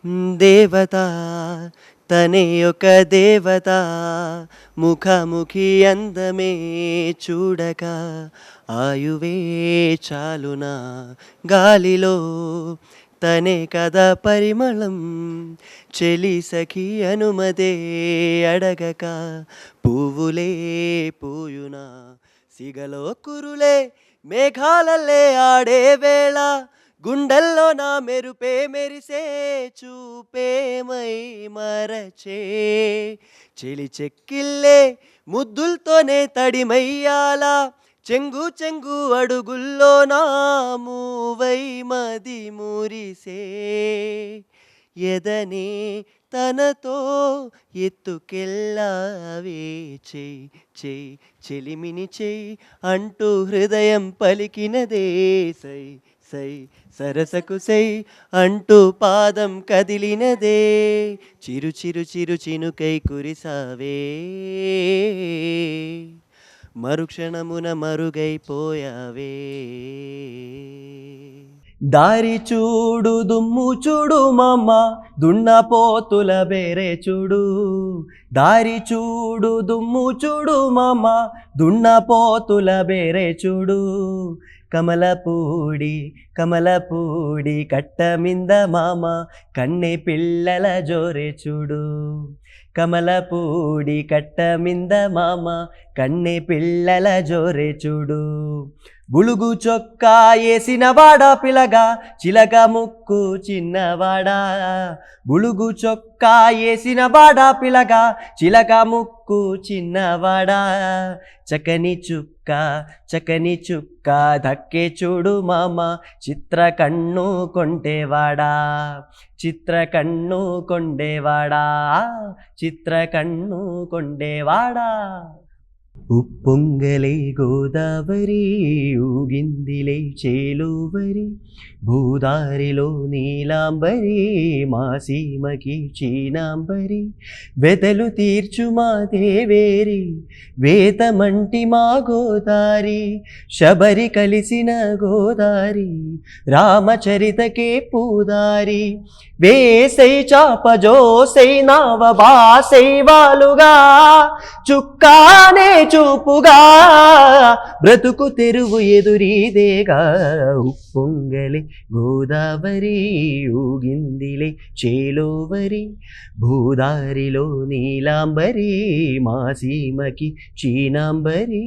దేవత తనే ఒక దేవత ముఖాముఖి అందమే చూడక ఆయువే చాలునా గాలిలో తనే కదా పరిమళం చెలి సఖి అనుమదే అడగక పువ్వులే పూయునా సిగలో కురులే మేఘాలల్లే ఆడే వేళ గుండెల్లో నా మెరుపే మెరిసే చూపే మై మరచే చెలి చెక్కిల్లే ముద్దులతోనే తడిమయ్యాల చెంగు చెంగు అడుగుల్లో నా మూవై మది మురిసే ఎదనే తనతో ఎత్తుకెళ్ళావే చెయ్యి చెయ్యి చెలిమిని చెయ్యి అంటూ హృదయం పలికినదే సై సై సరసకు సై అంటూ పాదం కదిలినదే చిరు చిరు చిరు చినుకై కురిసావే మరుక్షణమున మరుగైపోయావే దారి చూడు దుమ్ము చూడు మామ దున్నపోతుల బేరే చూడు దారి చూడు దుమ్ము చూడు మామ దున్నపోతుల బేరే చూడు కమలపూడి కమలపూడి కట్టమింద మామ కన్నె పిల్లల జోరే చూడు కమలపూడి కట్టమింద మామ కన్నె పిల్లల జోరే చూడు బులుగు చొక్కా వేసిన వాడా పిలగా చిలక ముక్కు చిన్నవాడా బులుగు చొక్కా వేసిన వాడా పిలగా చిలక ముక్కు చిన్నవాడా చకని చుక్క ధక్కే చూడు మామ చిత్ర కన్ను కొంటేవాడా చిత్ర కన్ను కొండేవాడా చిత్ర కన్ను కొండేవాడా ఉప్పొంగలే గోదావరి ఊగిందిలే చేలోవరి భూదారిలో నీలాంబరి మా సీమకి చీనాంబరి వెదలు తీర్చు మా దేవేరి వేతమంటి మా గోదారి శబరి కలిసిన గోదారి రామచరితకే పూదారి వేసై చాపజోసై నావ బాసై వాలుగా చుక్కానే చూపుగా బ్రతుకు తెరువు ఎదురీదేగా ఉప్పొంగలి గోదావరి ఊగిందిలే చేలోవరి భూదారిలో నీలాంబరి మా సీమకి చీనాంబరి